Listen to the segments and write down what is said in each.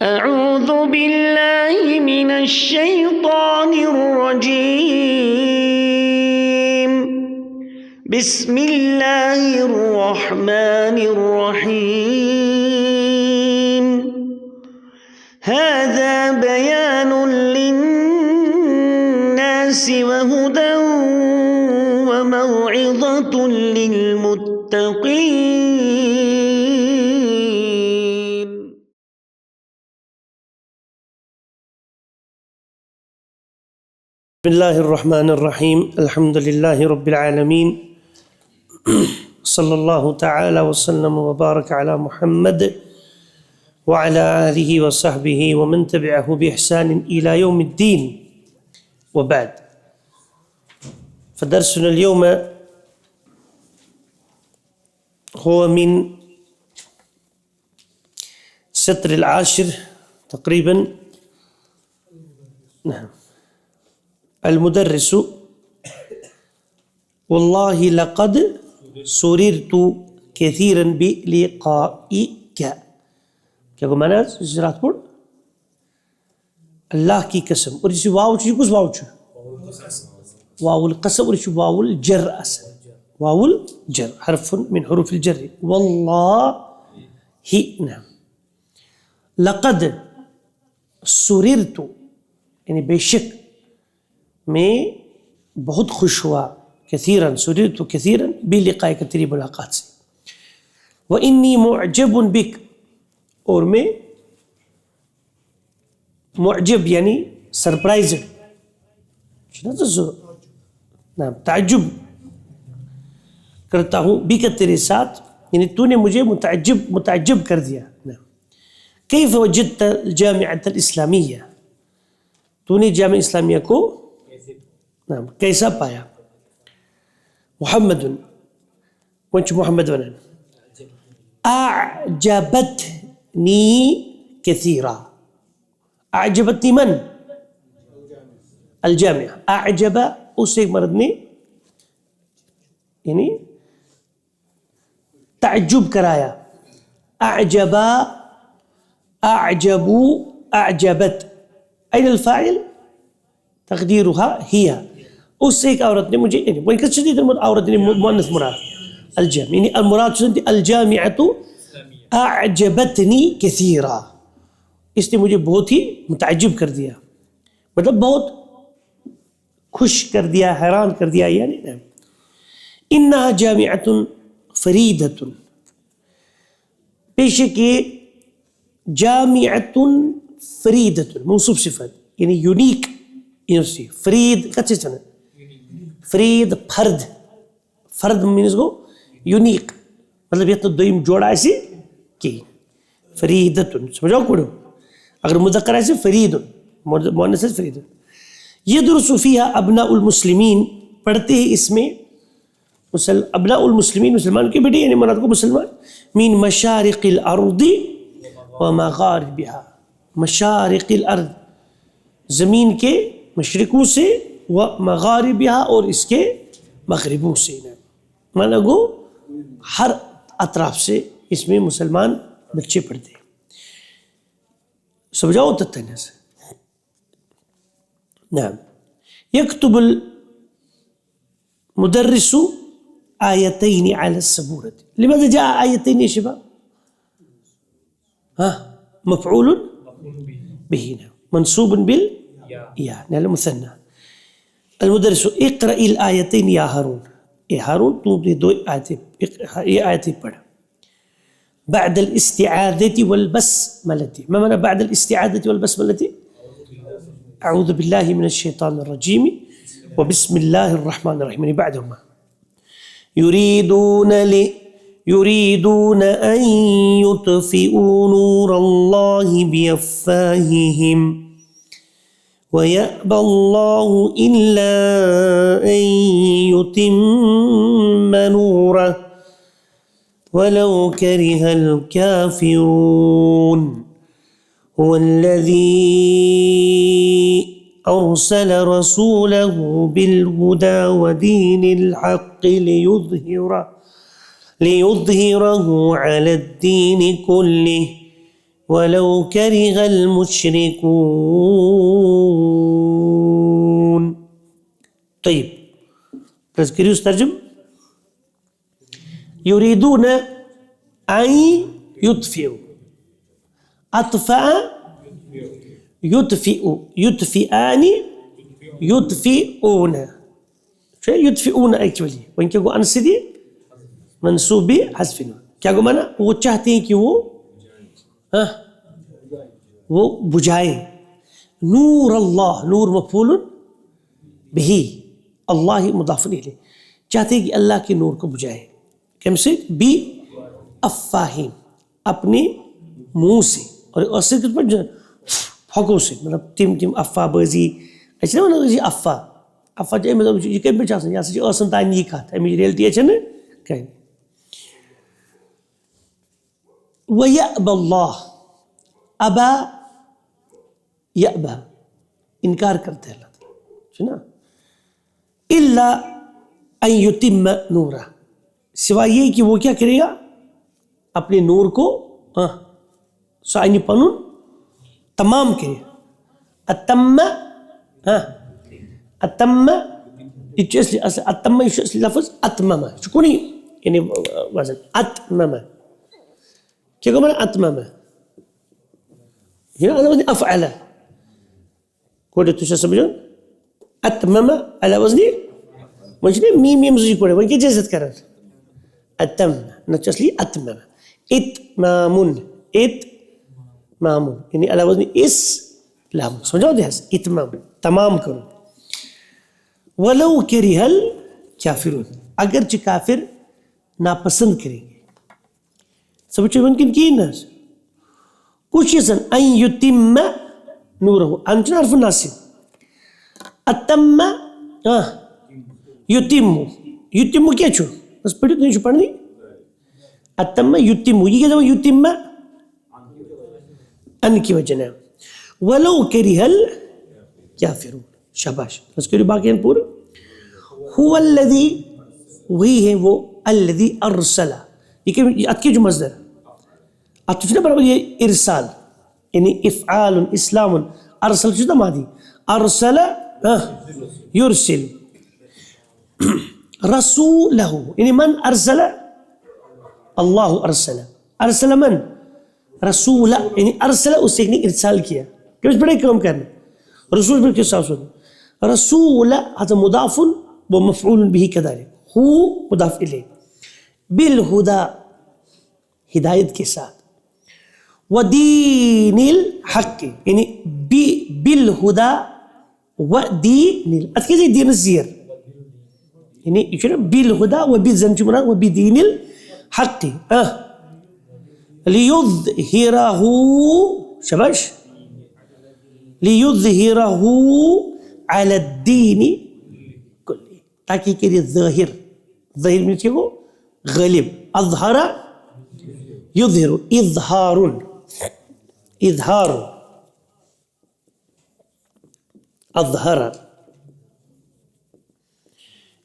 أعوذ بالله من الشيطان الرجيم. بسم الله الرحمن الرحيم. هذا بيان للناس وهدى وموعظة للمتقين. بسم الله الرحمن الرحيم. الحمد لله رب العالمين. صلى الله تعالى وسلم وبارك على محمد وعلى آله وصحبه ومن تبعه بإحسان إلى يوم الدين، وبعد. فدرسنا اليوم هو من السطر العاشر تقريبا. نعم. المدرس: والله لقد سررت كثيرا بلقائك. کیا کو مانا زراعت پڑھ اللہ کی قسم. اور اسی واو چھ کس واو چھ واو القسم اور اسی واو الجر اصل واو الجر حرف من حروف الجر. والله نعم. لقد سررت یعنی بے شک میں بہت خوش ہوا کثیراً سررت کثیراً بلقائک تیری ملاقات سے. وإني معجب بک اور میں معجب یعنی سرپرائزڈ نعم تعجب کرتا ہوں بک تیرے ساتھ یعنی تو نے مجھے متعجب کر دیا. نعم. کیف وجدت الجامعة الإسلامیہ تو نے جامعہ اسلامیہ کو نعم کیسا پایا. محمد ونچ محمد ونن اعجبتنی کثیرا. اعجبتنی من الجامعہ. اعجب اس ایک مرد نے یعنی تعجب کرایا. اعجب اعجبو اعجبت این الفاعل تقدیرها هي. اس ایک عورت نے مجھے یعنی وہی کس شدید عورت نے مؤنث مراد الجامع یعنی المراد الجامعۃ اعجبتنی کثیرا. اس نے مجھے بہت ہی متعجب کر دیا مطلب بہت خوش کر دیا حیران کر دیا. یعنی انها جامعۃ فریدۃ بے شک یہ جامعۃ فریدۃ موصوف صفت یعنی یونیک یونیورسٹی. فرید کچھ چنا فرید فرد فرد مینس گو یونیک مطلب یہ تو دویم جوڑا ایسی کی فریدتن سمجھاؤ کوڑو. اگر مذکر ایسی فرید مؤنث ہے فرید. یدرس فیہا ابناء المسلمین پڑھتے ہیں اس میں ابناء المسلمین مسلمان کے بیٹے یعنی مراد کو مسلمان. من مشارق الارض ومغاربها مشارق الارض زمین کے مشرقوں سے و مغاربها اور اس کے مغربوں سے. مانا گو ہر اطراف سے اس میں مسلمان بچے پڑھتے ہیں. سمجھاؤ تتنا سے. نعم. يكتب المدرس آيتين على السبورة. لماذا جاء آيتين يا شباب؟ مفعول به منصوب بالياء يعني مثنى. المدرس اقرأ الآيتين يا هارون. اے ہارون تو دو آیتیں یہ آیتیں پڑھ. بعد الاستعاذة والبسملة. ما معنى بعد الاستعاذة والبسملة؟ أعوذ بالله من الشيطان الرجيم وبسم الله الرحمن الرحيم يعني بعدهما. يريدون أن يطفئوا نور الله بأفواههم ويأبى الله إلا أن يتم نوره ولو كره الكافرون. هو الذي أرسل رسوله بالهدى ودين الحق ليظهره على الدين كله وَلَوْ كَرِهَ الْمُشْرِكُونَ. طيب تذكير ترجم. يريدون أن يطفئوا. أطفأ يطفئ، يطفئان يطفئون. شو يطفئون actually وإن كيقول أنس دي منصوب حذف نون. کیا گو مانا؟ وہ چاہتے ہیں کہ وہ بجھائیں. نور اللہ، نور مفعول بہی، اللہ مضاف الیہ، چاہتے ہیں کہ اللہ کے نور کو بجھائیں. کم سے؟ بی افواہم، اپنے منہ سے، اور اصل کس پر پھکوں سے، مطلب تم افواہ بازی اچھا نا ونان افواہ افواہ چاہے مطلب یہ کم پہ آسان، یہ ہسا آسان تان یہ کت امی ریلٹی اچھا نا کہیں. وَيَأْبَى اللَّهُ، ابا یأبا، انکار کرتا ہے اللہ تعالیٰ، سنا؟ اِلَّا أَن يُتِمَّ نُورَهُ، سوائے یہ کہ وہ کیا کرے گا؟ اپنے نور کو سائنی پنن تمام کرے. اتم اتم اتم لفظ اتمم شکونی یعنی وزن اتمم کیا کہ مانا اتمم هنا على وزن افعل. کوڑے تو سمجھو اتمم على وزن مجھے میم میم زی کوڑے وہاں کی جزت کرا اتم نچسلی اتمم اتمام اتمام یعنی على وزن اسلام. سمجھو دے ہس اتمام تمام کرو. ولو کرہ الکافرون، اگرچہ کافر ناپسند کریں گے. سمجھو ممکن کی نا کچھ چیزن ان یتم نورہ انچن حرف ناصب اتم یتم یتم کیا چھو بس پڑھی تو نہیں چھو پڑھنی اتم یتم یہ کیا جب یتم ان کی وجہ ہے. ولو کرہ الکافرون، شاباش. بس کریو باقی ہیں پورا. هو الذی، وہی ہے وہ، الذی ارسل، یہ کہ اتکی جو مصدر اتو برابر یہ ارسال یعنی افعال اسلام. ارسل چیزا مادی، ارسل یرسل. رسولہ یعنی من ارسل؟ اللہ ارسل. ارسل من؟ رسولہ یعنی ارسل اس نے ارسال کیا. کہ اس بڑے کام کرنا رسول پر کس ساتھ ہوتا رسول هذا مضاف ومفعول به كذلك، هو مضاف الیہ. بالہدا، ہدایت کے ساتھ. ودین الحق یعنی بالہدا ودین اتکیزی دین الزیر یعنی بالہدا وبالزن جمران وبدین الحق لیظہرہ شباش لیظہرہ علی الدین کلی، تاکہ کہ ظاہر، ظاہر میں کیا ہو غالب. اظہر یظہر، اظہار اظہار اظہر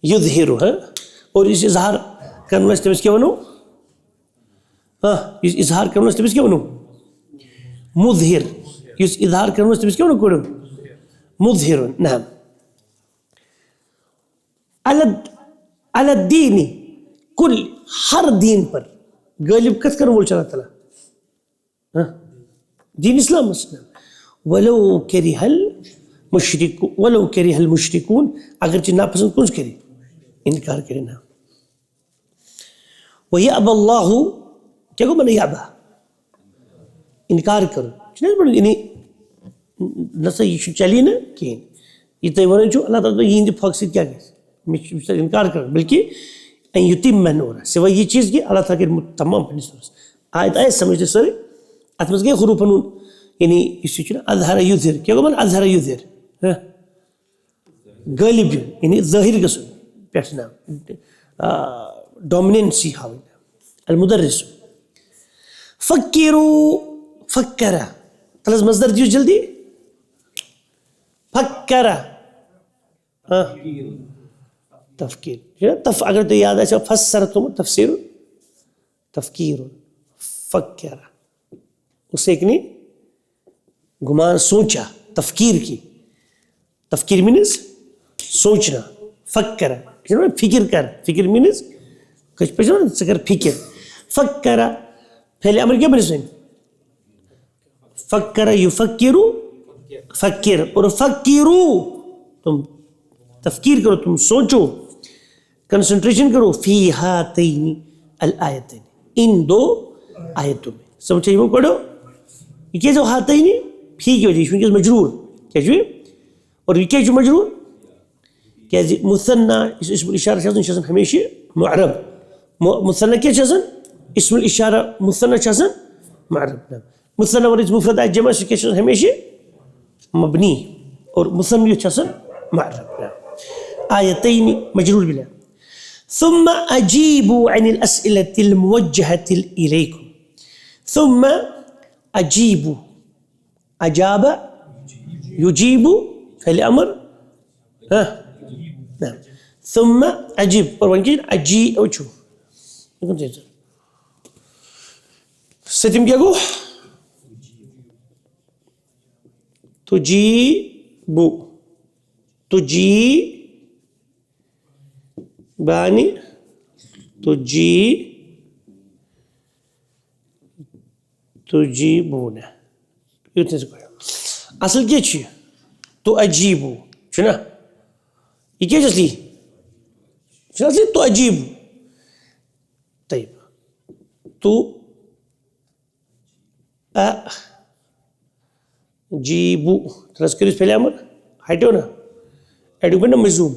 یظہر. اور اس اظہار کرنے سے کیا بنو؟ اس اظہار کرنے سے کیا بنو؟ مظہر. اس اظہار کرنے سے کیا بنو؟ کرو مظہر. نعم. علی الدین کل، ہر دین پر غالب کت کرنے بول چلا تعالیٰ دین اسلام مسلم. ولو کرہ المشرکون، اگرچہ ناپسند کون کرے؟ انکار کرے نا. وَيَأْبَى اللَّهُ، کیا کو بنا یعبا؟ انکار کرو. یعنی نسا یہ چلی نا کہیں یہ تو ونان چھو اللہ تعالیٰ یہ پھاکسی کیا گئے انکار کرو، بلکہ ان یتم نورہ سوائے یہ چیز کی اللہ تعالیٰ کے تمام پنی سورس. آیت سمجھتے سوری اتمز گئے حروف نون یعنی اس سے چھنا اظہر یظہر. کیا کو بنا اظہر یظہر؟ غالب یعنی ظاہر گسو پیٹھنا ڈومیننسی ہاو. المدرس. فکرو، فکرہ تلز مصدر دیو جلدی. فکرہ تفکیر. اگر تو یاد ہے فسرتم تفسیر تفکیر. فکرہ اس ایک نے گمان سوچا، تفکیر کی. تفکیر مینز سوچنا، فکر، فکر کر، فکر مینز کچھ پچھو نا کر فکر. فکر پہلے امر کیا بنے سوئیں؟ فکر یفکرو، فکر، اور فکرو تم تفکیر کرو، تم سوچو، کنسنٹریشن کرو، فی ہاتین الآیتین، ان دو آیتوں میں. سمجھے وہ پڑھو یہ کیا جو ہاتین فی کی وجہ اس میں مجرور کیا جو اور یہ کیا جو مجرور کیا مثنى اسم الاشارہ چھ آسان ہمیشہ معرب. مثنى کیا چھ آسان؟ اسم الاشارہ مثنى چھ آسان معرب. مثنى ورز مفرد جمع کیا چھ آسان ہمیشہ مبنی، اور مثنى چھ آسان معرب. آیتین مجرور بلا. ثم اجیبوا عن الاسئلة الموجهة الیکم. ثم اجیبوا، اجاب یجیب فعل امر نعم. ثم اجیب اور ونکین اجی اوچو ستم کیا گو تجیبو، تجی بانی، تجی تجیبون. اصل کیا چھ تو اجیبو چھنا یہ کیا اصلی چھنا اصلی تو اجیبو. طيب تو اجیبو ترس کریس پہلے امر ہائٹو نا ایڈو بنا مجزوم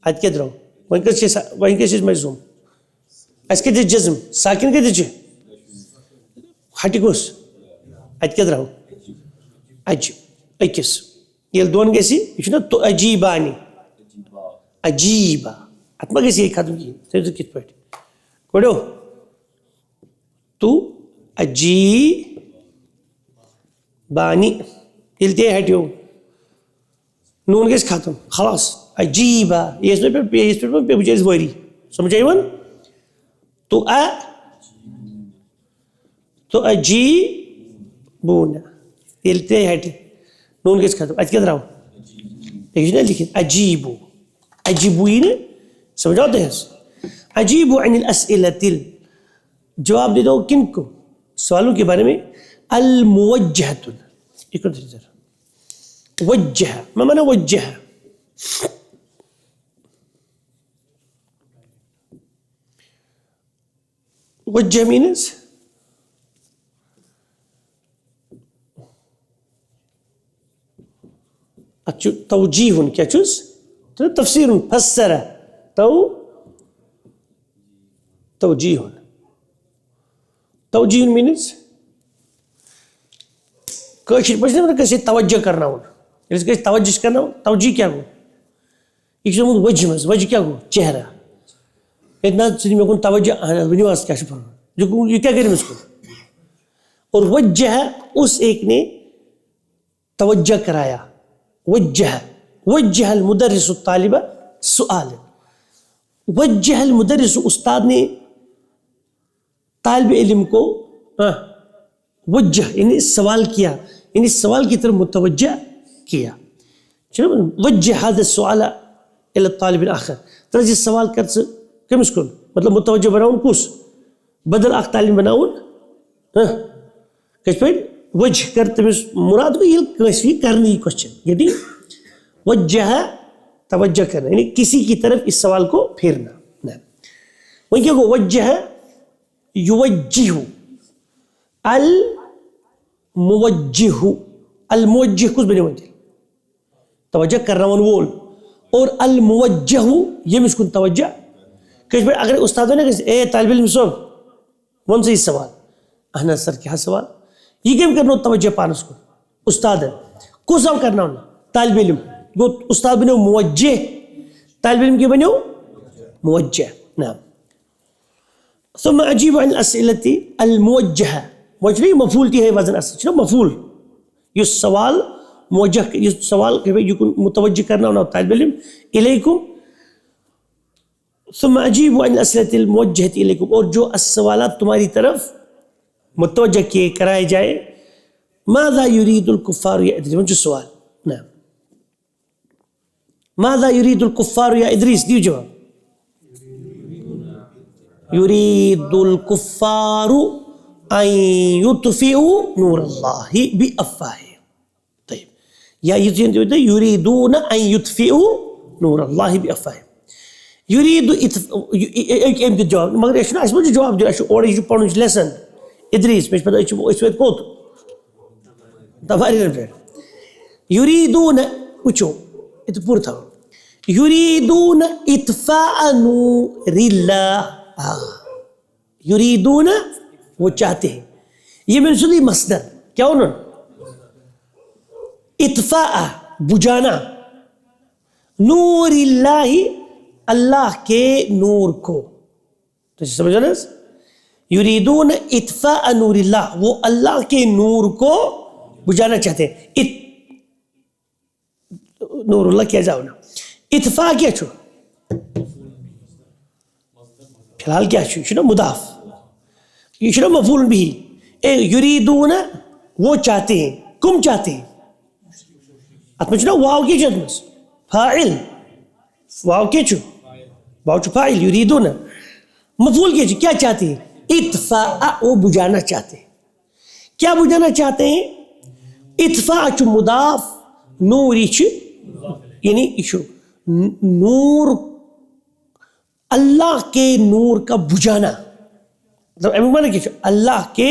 آج کیا دراؤ وہیں کسی مجزوم اس کے دیچ جزم ساکن کے دیچ ہٹی کوس آج کیا دراؤ عجیب اکس یہ دون کیسی یہ نا تو عجیبانی، عجیبہ اتما کیسی ایک ختم کی سیدھو کت پڑھ پڑھو تو عجیبانی دلتے ہٹیو نون کیس ختم خلاص عجیبہ یہ اس میں پہ بجائز واری سمجھائی ون تو عجیبون دلتے ہٹی نون کیس ختم آج کیا دراؤ ایک جنہ لکھیں عجیبو، عجیبوئی نے سمجھاتے ہیں عجیبو عن الاسئلۃ جواب دے دو کن کو سوالوں کے بارے میں الموجہۃ ایک وجہ ما معنی وجہ وجہ مینز توجیہ کیا چوز تفسیر فسر توجیہ توجیہ مینز کاشر پچھنے میں کسی توجہ کرنا ہوں کسی توجہ کرنا ہوں توجیہ کیا گو ایک سمود وجہ مز وجہ کیا گو چہرہ اتنا سنی میں کن توجہ بنیواز کیا شفر جو یہ کیا کریں اس کو اور وجہ اس ایک نے توجہ کرایا وجہ المدرس الطالب سؤال وجہ المدرس استاد نے طالب علم کو وجہ یعنی سوال کیا یعنی سوال کی طرف متوجہ کیا وجہ هذا السؤال الى الطالب الاخر ترجی سوال کر کمس کن مطلب متوجہ بناؤن کس بدل اخ تعلیم بناؤن کس پہ وجہ کر تمس مراد کو یہ کسی کرنی کوشچن یعنی وجہ توجہ کرنا یعنی کسی کی طرف اس سوال کو پھیرنا. وہیں کیا کو وجہ یوجہ الموجہ الموجہ کس بنے وجہ توجہ کرنا ونول اور الموجہ یہ مسکن توجہ کچھ بڑے اگر استاد نے کہا اے طالب علم صاحب ون سے اس سوال احنا سر کیا سوال یہ کیم کرنا توجہ پانس کو استاد ہے کو سوال کرنا ہونا طالب علم وہ استاد بنے موجہ طالب علم کی بنے موجہ. نعم. ثم اجیب عن الاسئلة الموجہة موجہ مفعول تی ہے وزن اصل چنو مفعول یہ سوال موجہ یہ سوال متوجہ کرنا ہونا طالب علم الیکم ثم اجیب عن الاسئلة الموجہة الیکم اور جو السوالات تمہاری طرف متوجہ کیے کرائے جائے. ماذا يريد الكفار يا ادریس؟ جو سوال. نعم. ماذا يريد الكفار يا ادریس؟ دیو جواب. يريد الكفار ان يطفئوا نور الله بافواههم. طيب یا يريدون ان يطفئوا نور الله بافواههم. يريد ایم جواب مگر اس میں جواب دیا اور یہ پڑھن لیسن ادریس میں پتہ اس وقت کوت تفاری رہے يريدون وچو ات پور تھا يريدون اطفاء نور الله. يريدون وہ چاہتے ہیں. یہ میں نے مصدر کیا انہوں اطفاء بجانا نور اللہ اللہ کے نور کو. تو سمجھا نا یریدون اطفاء نور اللہ وہ اللہ کے نور کو بجانا چاہتے ہیں. نور اللہ کیا جاؤ نا اطفاء کیا چھو فی الحال کیا چھو شنو مضاف یہ شنو مفعول بھی یریدون وہ چاہتے ہیں کم چاہتے ہیں اتنا شنو واو کی جدمس فاعل واو کی چھو واو چھو فاعل یریدون مفعول کی چھو کیا چاہتے ہیں اطفاء وہ بجانا چاہتے ہیں. کیا بجانا چاہتے ہیں؟ اطفاء چھو مضاف نوری چھو یعنی چھو نور اللہ کے نور کا بجانا مطلب کیا اللہ کے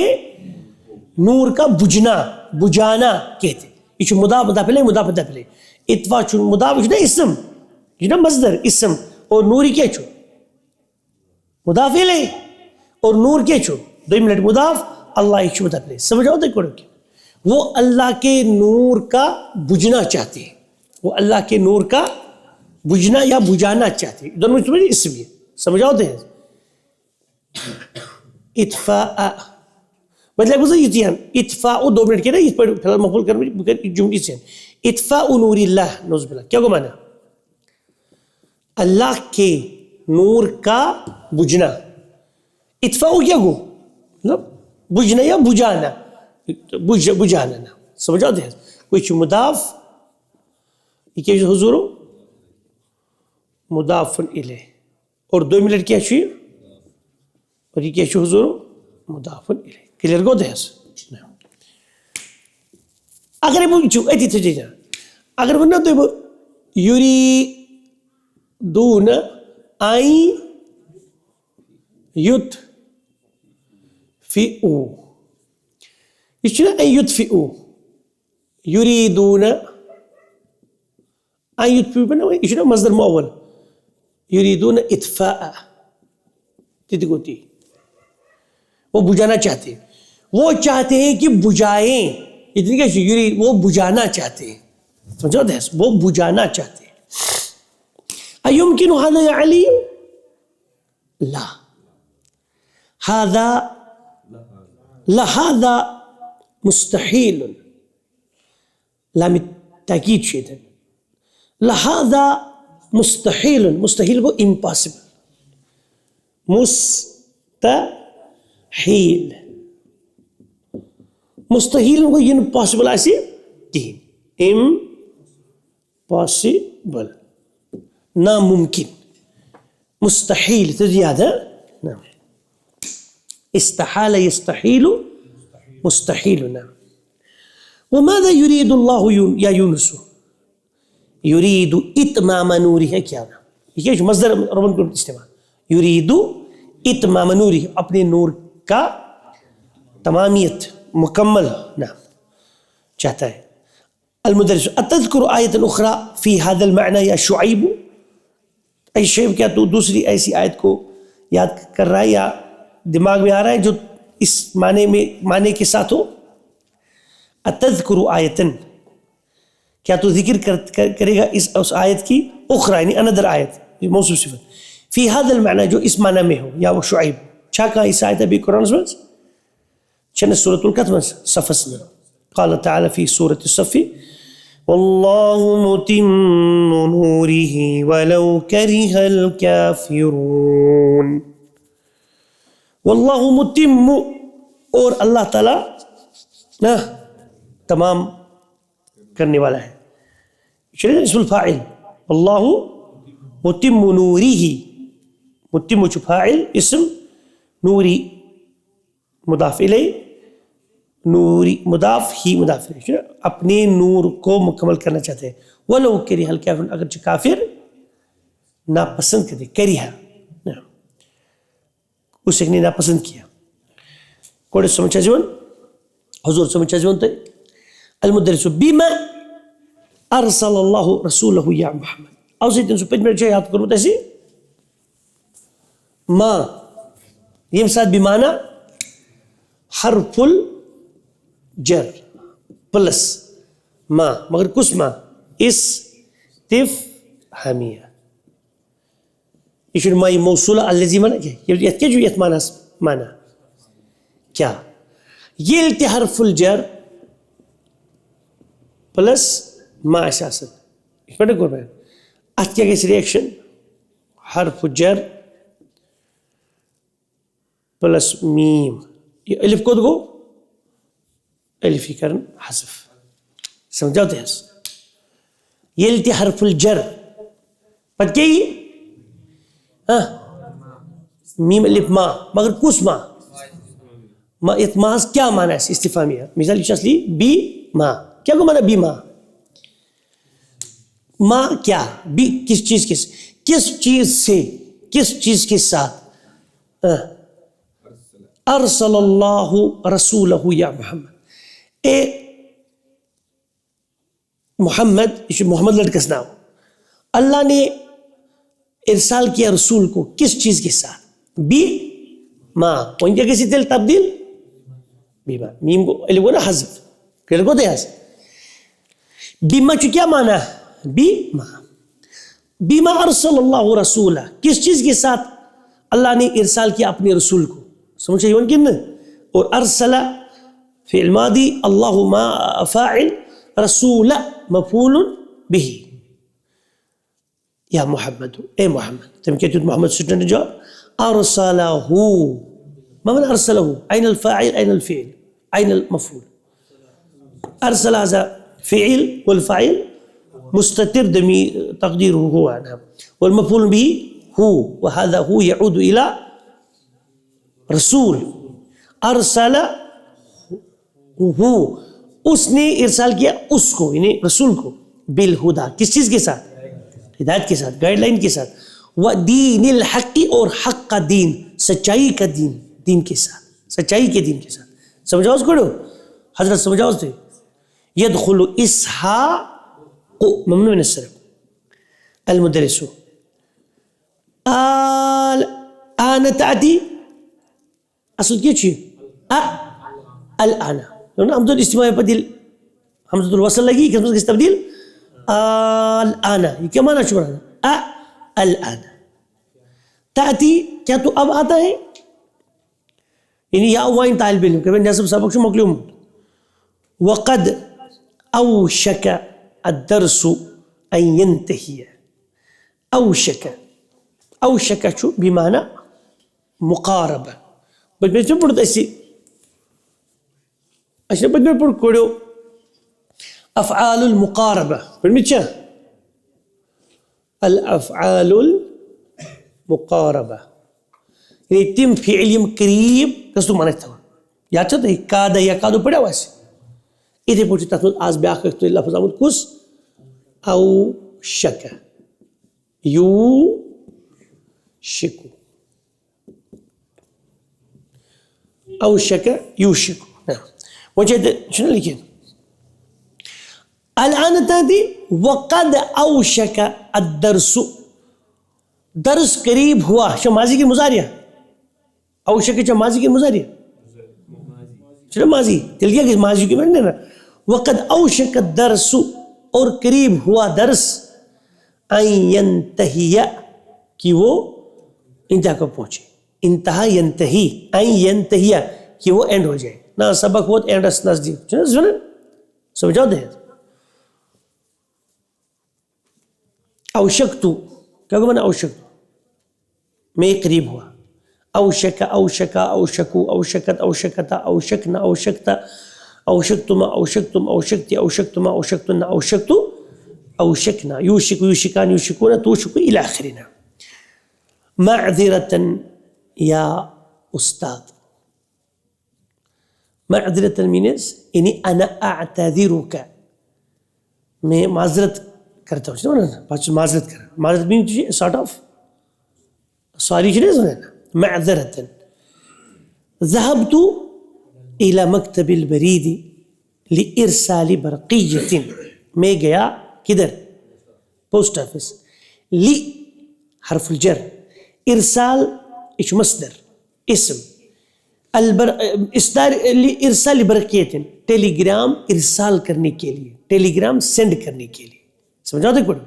نور کا بجانا کہتے. یہ مضاف مضاف الیہ مضاف مضاف الیہ. اطفاء چھو مضاف چھو اسم جو مصدر اسم اور نوری کیا چھو مضاف الیہ اور نور کیا چھو 2 منٹ مضاف اللہ ایک چھو مضاف الیہ. سمجھاؤ دیکھو کہ وہ اللہ کے نور کا بجنا چاہتے ہیں. وہ اللہ کے نور کا بجنا یا بجانا چاہتے ہیں. دونوں میں اسم ہے. سمجھاؤ دے اطفاء مطلب یہ اطفاء 2 منٹ کے نا اس پر فی الحال مقبول کرنے جملے سے اطفاء نور اللہ نعوذ باللہ کیا کو معنی اللہ کے نور کا بجنا. اطفاء کیا گو مطلب بجنا یا بجانا بجانا نا. سمجھاؤ دے کوئی مضاف یہ کیا حضور مضاف الیہ اور 2 منٹ کیا چاہیے اور یہ کیا حضور مضاف الیہ. کلیئر گو دے اگر وہ ایتی تھے جا اگر وہ نہ تو یریدون ان یطفئوا یہ چھنا ان یطفئوا یریدون ان یطفئوا بنا یہ چھنا مصدر مؤول یریدون اطفاء تیتی گوتی وہ بجانا چاہتے ہیں. وہ چاہتے ہیں کہ بجائیں اتنی کیا وہ بجانا چاہتے ہیں. سمجھو دہس وہ بجانا چاہتے ہیں. ایمکن هذا یا علی لا هذا لهذا مستحیل لام تاکید شید ہے لهذا مستحیل مستحیل کو امپاسبل مستحیل مستحیل کو امپاسبل ایسی تین امپاسبل ناممکن مستحیل تو یاد ہے نعم استحال يستحيل مستحيل نعم. وماذا يريد الله يا يونس يريد اتمام نوره کیا یہ مصدر ربن کو استعمال يريد اتمام نوره اپنے نور کا تمامیت مکمل نعم چاہتا ہے. المدرس اتذكر آیت اخرى في هذا المعنى یا شعیب اے شعیب کیا تو دوسری ایسی آیت کو یاد کر رہا ہے یا دماغ میں آ رہا ہے جو اس معنی کے ساتھ ہو. اتذکر آیتن کیا تو ذکر کرے گا اس آیت کی اخرى یعنی اندر آیت موصوف صفت فی هذا المعنى جو اس معنی میں ہو یا وہ شعیب چھا کہا اس آیت ابھی قرآن میں چند سورة القتم صفصنا قال تعالی فی سورة الصف واللہ متم نوره ولو کرہ الکافرون. واللہ متم اور اللہ تعالیٰ نا تمام کرنے والا ہے. چلیے اسم الفاعل اللہ متم نوری ہی, متم فاعل اسم نوری مضاف الیہ, نوری مضاف ہی مضاف الیہ, اپنے نور کو مکمل کرنا چاہتے ہیں. ولو کرہ الکافرون, اگرچہ کافر ناپسند کرتے, کریہ اس ایک نے ناپسند کیا. کوڑے سمجھا جون حضور سمجھا جون تے المدرس بما ارسل اللہ رسولہ یا محمد. او سیدن سو پنج منٹ یاد کرو تیسی ما یم ساتھ بمانا حرف الجر پلس ما, مگر کس ما استفہامیہ. یہ چھو مائی موصولہ اللذی مانا کیا یت کیا جو یت مانا کیا, یہ التی حرف الجر پلس ما اساسا اس پر نکو بین ات کیا گیس ریاکشن حرف الجر پلس میم, یہ الف کو دگو الفی کرن حذف. سمجھاؤ تے حس یہ التی حرف الجر پت کیا یہ میم الف ما, مگر کس ما ما اتماس کیا معنی ہے استفہامیہ. مثال یہ اصلی بی ما, کیا کو معنی بی ما, ما کیا, بی کس چیز کے, کس چیز سے, کس چیز کے ساتھ, ارسل اللہ رسولہ یا محمد. اے محمد, یہ محمد لڑکس نام, اللہ نے ارسال کیا رسول کو کس چیز کے ساتھ, بی ما, ان کیا کسی دل تبدیل بی ما, میم کو الف کو نا حذف کر کو دے حذف. بی ما چو کیا معنی ہے, بی ما, بی ما ارسل اللہ رسولہ, کس چیز کے ساتھ اللہ نے ارسال کیا اپنے رسول کو. سمجھے یہ کن, اور ارسل فعل ماضی, اللہ ما فاعل, رسول مفعول به. یا محمد, اے محمد, تم کہتے ہو محمد سٹن جواب ارسلہ, ما من ارسلہ, این الفاعل این الفعل این المفعول. ارسل هذا فعل والفاعل مستتر دمی تقدیره هو, والمفعول به هو, وهذا هو يعود الى رسول. ارسل هو, اس نے ارسال کیا اس کو, یعنی رسول کو, بالہدا, کس چیز کے ساتھ, ہدایت کے ساتھ, گائیڈ لائن کے ساتھ, ودین الحق, اور حق کا دین, سچائی کا دین, دین کے ساتھ, سچائی کے دین کے ساتھ. سمجھاؤ اس کو, حضرت سمجھاؤ اس سے. یدخل اسحاق ممنوع من الصرف. المدرس آن تأتی, اصل کیا چیئے الآن, حمد الاستماعی بدل حمد الوصل لگی, کس تبدیل الآن, یہ کیا معنی چھوڑا, الآن. تأتی کیا تو اب آتا ہے, یعنی یا وائن طالب علم کہ نصب سبق شو مکلوم. وقد اوشک الدرس ان ينتهي, اوشک, اوشک شو بمعنى مقاربہ. بچ میں چھ پڑھتا اسی اشنا بچ میں پڑھ کوڑو افعال المقاربہ, بچ میں چھ الافعال المقاربہ, یعنی تم فعلیم قریب کس تو معنی تھا, یاد چھتا ہے کادا یا کادو پڑھا ہوا ایسے. ادھے پوچھتے تحت آز بیاخ کرتے لفظ آمد کس او شک, یو شکو, او شک یو شکو. وجہ شنو لکھیں الان تاتی وقد اوشک الدرس, درس قریب ہوا, شو ماضی کی مضارعہ, اوشک چا ماضی کی مضارعہ, چلو ماضی تل گیا کہ ماضی کی معنی نا. وقد اوشک الدرس, اور قریب ہوا درس, ان ینتہی, کہ وہ انتہا کو پہنچے, انتہا ینتہی, ان ینتہی, کہ وہ اینڈ ہو جائے نا, سبق ہوت اینڈ اس نزدیک. سمجھاؤ دے اوشکتو, کیا کہ میں نے اوشکتو, میں قریب ہوا, اوشک اوشک اوشکو اوشکت اوشکتا اوشکنا اوشکتا اوشکتما اوشکتم اوشکتی اوشکتما اوشکتن اوشکتو اوشکنا یوشک یوشکان یوشکون توشک الى آخرنا. معذرة یا استاد. معذرة means یعنی انا اعتذرک، میں معذرت کرتا ہوں. بات معذرت کر، معذرت means sort of سوری چیز. معذرة ذهبت إلى مكتب البريد لإرسال برقية. میں گیا کدھر؟ Post office. لی حرف الجر، ارسال ايش مصدر اسم، ارسال برقیت، ٹیلی گرام ارسال کرنے کے لیے، ٹیلی گرام سینڈ کرنے کے لیے. سمجھا دیکھ پڑھو،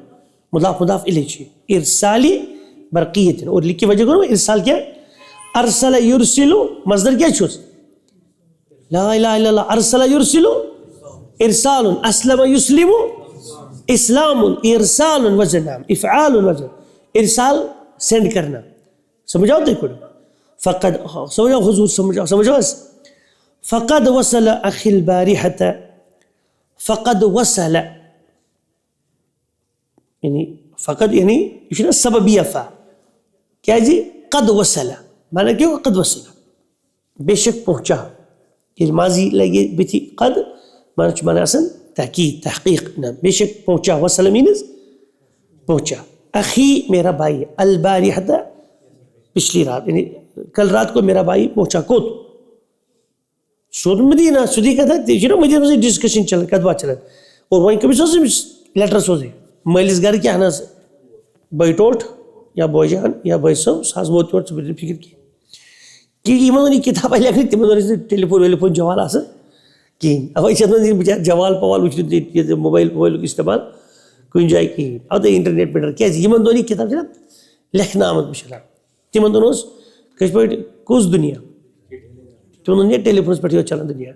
مضاف مضاف الیہ، ارسالی برقیت. اور لکھ کی وجہ کرو ارسال کیا؟ ارسل یرسل مصدر کیا چھوز؟ لا الہ الا اللہ. ارسل یرسل ارسال، اسلم یسلم اسلام، ارسال وزن، افعال وزن. ارسال سینڈ کرنا. سمجھاؤ دیکھ پڑھو. فقد سمجھاؤ حضور، سمجھاؤ. فقد وصل اخی البارحة، فقد وصل یعنی فقد یعنی سببیہ فا کیا جی؟ قد وصل مانا کیا ہوگا؟ قد وصل بے شک پہنچا. یہ ماضی لگے بھی تھی قد مانا اصلا تحقیق تحقیق. بے شک پہنچا. وصل مینز پہنچا. اخی میرا بھائی، البارحة پچھلی رات یعنی کل رات کو میرا بھائی پہنچا. کو سود مدینہ سودی کا تھا مدینہ سے ڈسکشن چل کدوا چل اور وہیں کبھی سوزے لیٹر سوزے مالس گھر کیا ہے بھائی ٹوٹ یا بھائی جان یا بھائی صاحب ساز بہت ٹوٹ فکر کی کہ یہ کتاب لکھنی تم ٹیلیفون ویلیفون جوال آسا کہیں اب یہ جوال پوال وچ موبائل استعمال کن جائے کہیں اب تو انٹرنیٹ پہ کیا یہ دونوں کتاب لکھنا آمد بشرا تم دونوں کش پہ کس دنیا تم دنیا ٹیلیفونس پہ چلان دنیا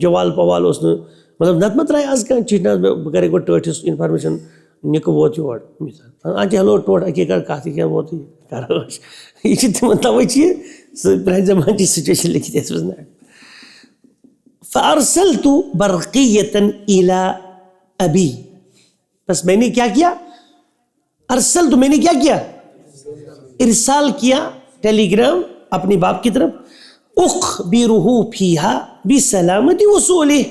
جوال پوال اس مطلب نت مت رہے آج کل چیٹنا کرے گو ٹوٹس انفارمیشن نک ووت یور مثال آج ہلو ٹوٹ اکی کر کہتی کیا ووت یہ تم توے پرانہِ زمانچ سچویشن لکھت اس منٛز. فارسلت برقیة الى ابی، بس میں نے کیا کیا؟ ارسلت میں نے کیا کیا؟ ارسال کیا ٹیلی گرام اپنے باپ کی طرف. اخبرہ فیہا بسلامت وصولہ.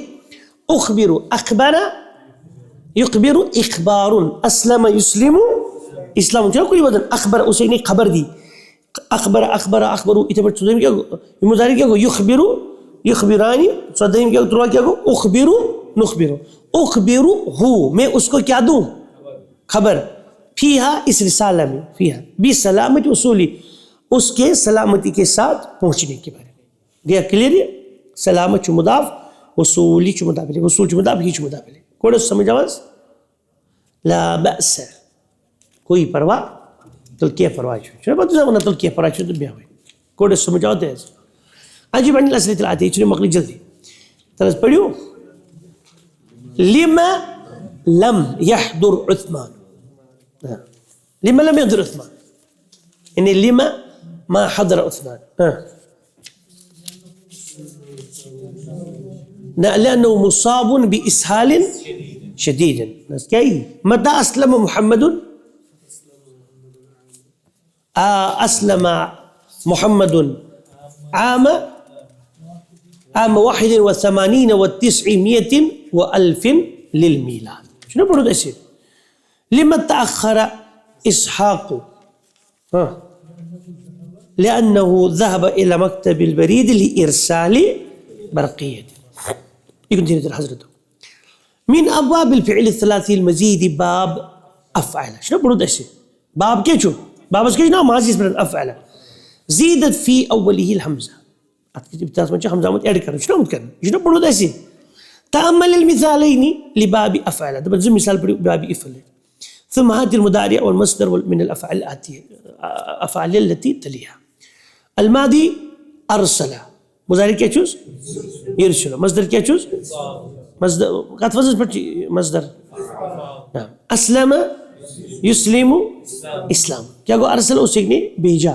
اخبر اخبر یخبر اخبار، اسلم یسلم اسلام کیا کوئی وزن. اخبر اسے نے خبر دی. اخبر اخبر اخبرو اتنے پر صدیم کیا گو مظاہر کیا گو یخبرو یخبرانی صدیم کیا گو تروا کیا گو اخبرو نخبرو. اخبرو ہو میں اس کو کیا دوں؟ خبر. فیہا اس رسالہ میں، فیہا بسلامت وصولی اس کے سلامتی کے ساتھ پہنچنے کے بارے میں. گیا کلیئر ہے؟ سلامت چو مضاف وصولی چو مضاف الیہ، وصول چو مضاف ہی چو مضاف الیہ. کوئی سمجھ آواز؟ لا بأس کوئی پرواہ تلقیہ پرواہ چھو بات زمانہ تلقیہ پرواہ چھو تو بیا ہوئی. کوئی سمجھ آتے ہیں عجیب عنی الاسلیت الآتی ہے چنی مقلی جلدی تلس پڑھیو. لما لم يحضر عثمان، لما لم يحضر عثمان یعنی لما ما حضر عثمان. لأنه مصاب بإسهال شديد. متى أسلم محمد؟ أسلم محمد عام 81 و900 وألف للميلاد. شنو بقولوا ده؟ لما تأخر إسحاق؟ لأنه ذهب إلى مكتب البريد لإرسال برقية. يكون تيجي حضرته. من أبواب الفعل الثلاثي المزيد باب أفعل. شنو بقولوا ده؟ باب كيشو؟ باب اسكيش نعم ماضي اسم أفعل. زيدت في أوله الهمزة. بتاس من شيء همزة مت أدكر. شنو متكلم؟ شنو بقولوا ده؟ تأمل المثالين لباب أفعل. ده بنزل مثال باب أفعل. ثم هات المضارع والمصدر من الأفعال الآتية، أفعال التي تليها. الماضي أرسل، مضارع كيف تشوز؟ يرسل. مصدر كيف تشوز؟ مصدر قد فزت مصدر. نعم. أسلم يسلم اسلام. کیا گو ارسل اسے نے بھیجا،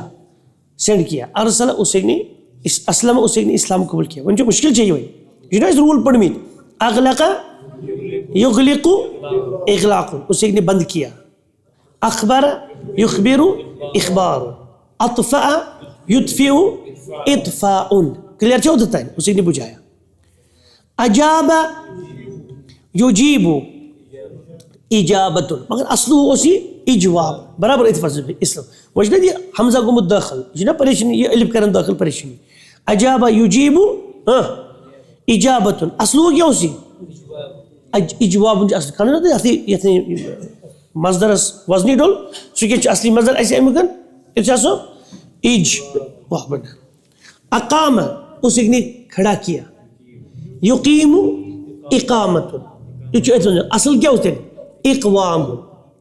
سینڈ کیا. ارسل اس ایک نے اسلم اس ایک نے اسلام قبول کیا. وۄنۍ چھُ مشکل چاہیے وۄنۍ یہ چھُ نہ اَسہِ روٗل پٔرمٕتۍ. اغلق یغلق اغلاق اس ایک نے بند کیا. اخبر یخبر اخبار. اطفأ یطفئ اطفاء. کلیئر چھا ادھر تانۍ اس ایک نے بجھایا. اجاب یجیب اجابت مگر اصل اوس یہ اجواب برابر اتفاق اسلام. وہ چھُ نہ یہ حمزہ گوٚمُت دٲخل یہ چھُ نہ پریشانی یہ الف کران دٲخل پریشانی. اجاب یجیب اجابت اصل کیا اوس یہ اجواب اصل کھانا یتھ مصدرس وزنی ڈول سُہ کیٛاہ چھُ اصلی مصدر اَسہِ امیُک تیٚلہِ چھا سُہ اج. اقام اس ایک نے کھڑا کیا. یقیم اقامت یہ چھُ أتھۍ منٛز اصل کیا اوس تیٚلہِ اقوام.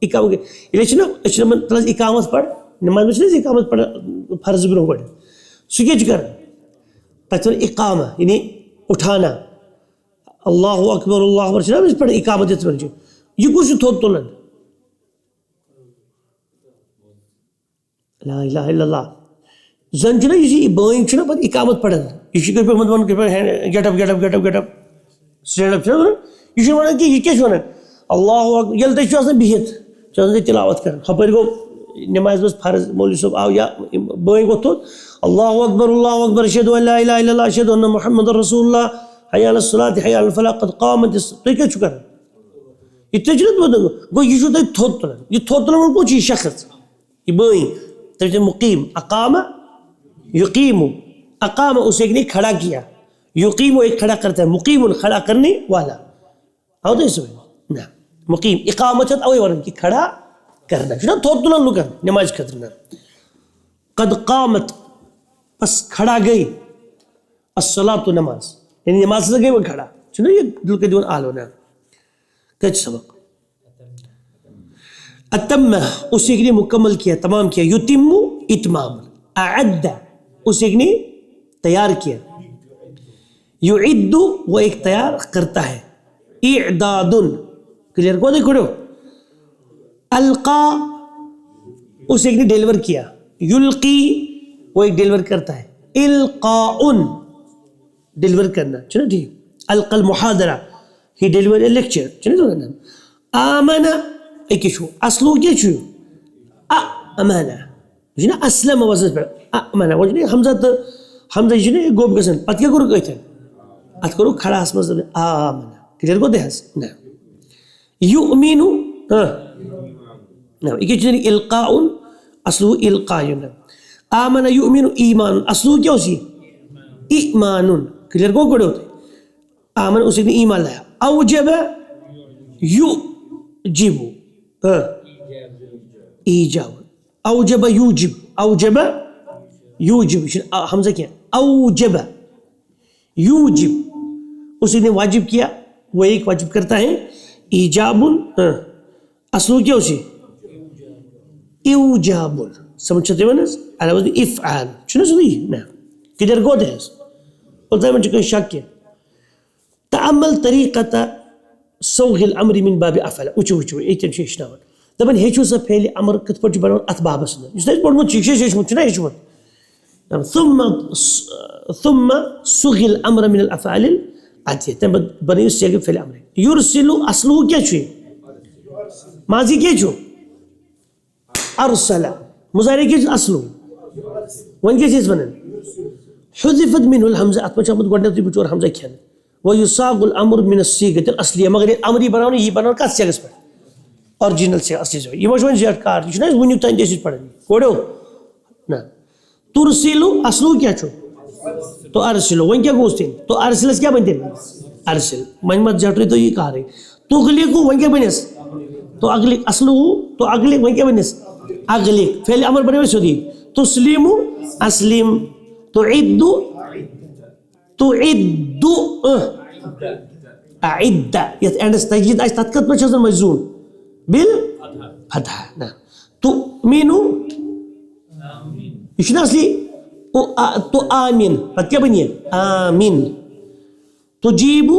اقام ییٚلہِ چھِ نہ أسۍ چھِ دَپان تَلہٕ اقامت پَر نٮ۪مازِ منٛز چھِنہ أسۍ اقامت پَران فرض برونٛہہ گۄڈٕ سُہ کیٛاہ چھُ کران تَتھ چھِ وَنان اقامہ یعنی اُٹھانا. اللہ اکبر اللہ اکبر چھِنہ أسۍ پَران اقامت یَتھ وَنان چھِ یہِ کُس چھُ تھوٚد تُلان لا الہ الا اللہ. زن چھُنہ یُس یہِ بٲنگ چھُنہ پَتہٕ اقامت پَران یہِ چھُ کِتھ پٲٹھۍ وَنان کِتھ پٲٹھۍ get up get up get up get up stand up چھُنہ وَنان یہِ چھُنہٕ وَنان کینٛہہ یہِ کیٛاہ چھُ وَنان اللہ اکبر ییٚلہِ تُہۍ چھِو آسان بِہِتھ چھِ آسان تُہۍ تِلاوت کران ہُپٲرۍ گوٚو نٮ۪مازِ منٛز فرض مولوی صٲب آو یا بٲنگ گوٚو تھوٚد اللہ اکبر اشہدُ ان لا الہ الا اللہ اشہدُ ان محمد رسول اللہ حی علی الصلاۃ حی علی الفلاح قد قامت. تُہۍ کیٛاہ چھِو کران یہِ تُہۍ چھِو نہ گوٚو یہِ چھُو تۄہہِ تھوٚد تُلان یہِ تھوٚد تُلن وول کُس چھُ یہِ شخص یہ بٲنگ تٔمۍ چھِ مقیم. اقامہ یقیم اقام اس ایک نے کھڑا کیا. یقیم ایک کھڑا کرتا ہے مقیم کھڑا کرنے والا. آؤ تو سمجھ نہ مقیم اقامت اوے ونان کہ کھڑا کرنا چھُنہ تھوٚد تُلان لُکن نماز خٲطرٕ نہ. قد قامت بس کھڑا گئی الصلاۃ نماز یعنی نماز سے گئی وہ کھڑا چھُنہ یہ دل کے دِوان آلو نہ. کچھ سبق اتم اس ایک نے مکمل کیا تمام کیا. یتم اتمام. اعد اس ایک نے تیار کیا. یعد وہ ایک تیار کرتا ہے. اعداد کلیئر کو دیکھو. القا اس ایک نے ڈیلیور کیا. یلقی وہ ایک ڈیلیور کرتا ہے. القاء ڈیلیور کرنا چھنا ٹھیک. القى المحاضرہ ہی ڈیلیور اے لیکچر چھنا. آمن ایک چھو اصلو کیا چھو امانہ یہ نا اسلم وزن پہ امانہ وہ حمزہ تو حمزہ یہ نا گوب گژھان پتہ کیا کرو اتھن ات کرو کھڑا اس مز آمنہ کلیئر کو دہس نہ. یؤمن نہ یہ چھ القاء اصلو القاء. آمن یؤمن ایمان اصلو کیا اسی ایمان کلیئر کو کرو. آمن اسی نے ایمان لایا. اوجب یوجب ایجاب. اوجب یوجب اوجب یوجب حمزہ کیا اوجب یوجب اسی نے واجب کیا وہ ایک واجب کرتا ہے. ایجاب اصلو کیا اسی ایوجاب سمجھتے ہو نا علی وزن افعال چھنا سنی نہ کدھر گود ہے بولتا ہے مجھے کوئی شک کیا. تأمل طریقۃ صوغ الامر من باب افعل وچو وچو ایتن چھ ہیچناون دپن ہیچو سا فعل امر کت پٹ بناون ات بابس نہ اس لیے پڑھمت چھ ہیچمت چھنا ہیچمت. ثم صوغ الامر من الافعال الاتیہ تم بنی صيغ فعل امر. يرسل اصله کیا چھ ماضی کیا چھ ارسل مضارع کیا اصله ون کیا چیز بنن حذفت منه الحمزه ات پچ آمد گڈنت بچور حمزہ کھن. ويصاغ الامر من الصيغه الاصليه مگر امر بناون یہ بناون کس صيغس پر اوریجنل سے اصلی سے یہ مجھ زیاد کار یہ نہ ونیو تان دیس پڑھن کوڑو نہ. ترسل اصلو کیا چھو تو ارسل ون کیا گوستین تو ارسل کیا بنتے ارسل محمد جٹری تو یہ کہا رہے. تغلق ون کیا بنس تو اغلق اصلو تو اغلق ون کیا بنس اغلق فعل امر بنے سودی. تسلم اسلم تعد تعد اعد یت انڈس تجدید اس تتکت پر چھ مجزوم بالفتح. نعم. تؤمن یہ اصلی تو آمین پتہ کیا بنیے آمین. تجیب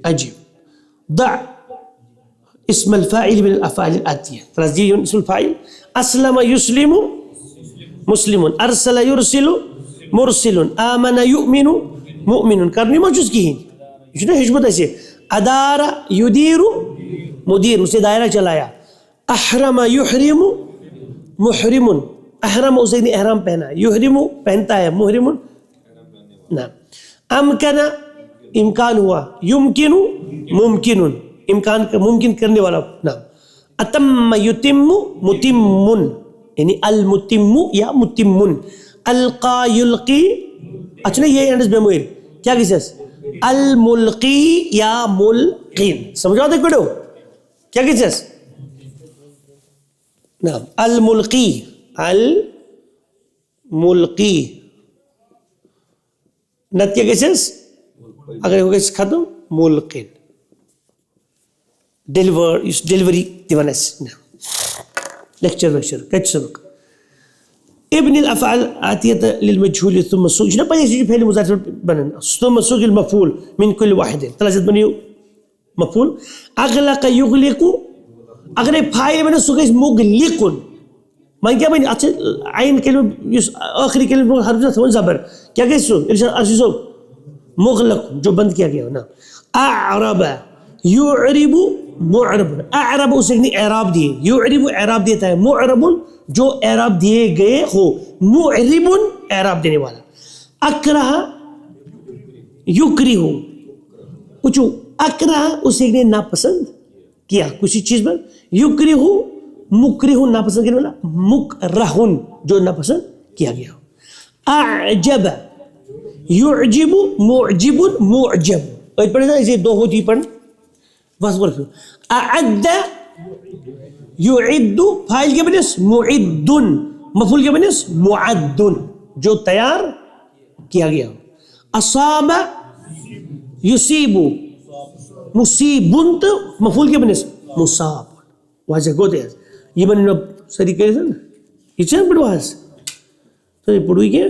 اجیب. ضع اسم الفاعل من الافعال الاتیہ ترجیح اسم الفاعل. اسلم یسلم مسلم ارسل يرسل مرسل آمن يؤمن مؤمن کرنی ما چھُس کِہیٖنۍ یہ چھُ نا ہیٚچھمُت اَسہِ ادارہ یدیٖرُ مدیٖر اسے دائرہ چلایا احرم یحرم محرم احرم اسے نے احرام پہنا یحرم پہنتا ہے محرم نہ امکن امکان ہوا یمکن ممکن امکان کا ممکن کرنے والا نہ اتم یتم متم یعنی المتم یا متمن القا یلقی اچھا یہ اینڈس بیمویر کیا کیسے الملقی یا ملقین سمجھا دے کڑو کیا کیسے نعم الملقی الملقی نت کیا کیسے اگر ہو گئے ختم ملقین ڈیلیوری دیوانس لیکچر کچھ سبق ابن الافعال آتیت للمجهول ثم السوق جنا پہلے جو پہلے مضارع بنن ثم السوق المفعول من كل واحد ثلاثه بني مفعول اغلق يغلق اگر فاعل بنے سوق مغلق ما کیا بنے اچھا عین کلمہ آخری کلمہ حرف سے زبر کیا کہ سو ارشاد سو مغلق جو بند کیا گیا نا اعرب يعرب معرب اعرب اسے اعراب دیے يعرب اعراب دیتا ہے معرب جو اعراب دیے گئے ہو معرب اعراب دینے والا اکرہ یکرہ کچھ اکرہ اسے نے ناپسند کیا کسی چیز پر یکرہ مکرہ ناپسند کرنے والا مکرہ جو ناپسند کیا گیا ہو اعجب یعجب معجب معجب پڑھے تھا اسے دو ہوتی پڑھ بس بول اعد یعد فاعل کے بنس معد مفعول کے بنس معد جو تیار کیا گیا ہو اصاب یصیب مصیبنت مفعول کے بنس مصاب واضح گو دے یہ من سری کہے تھا نا یہ چند پڑھو آج سری پڑھوئی کیا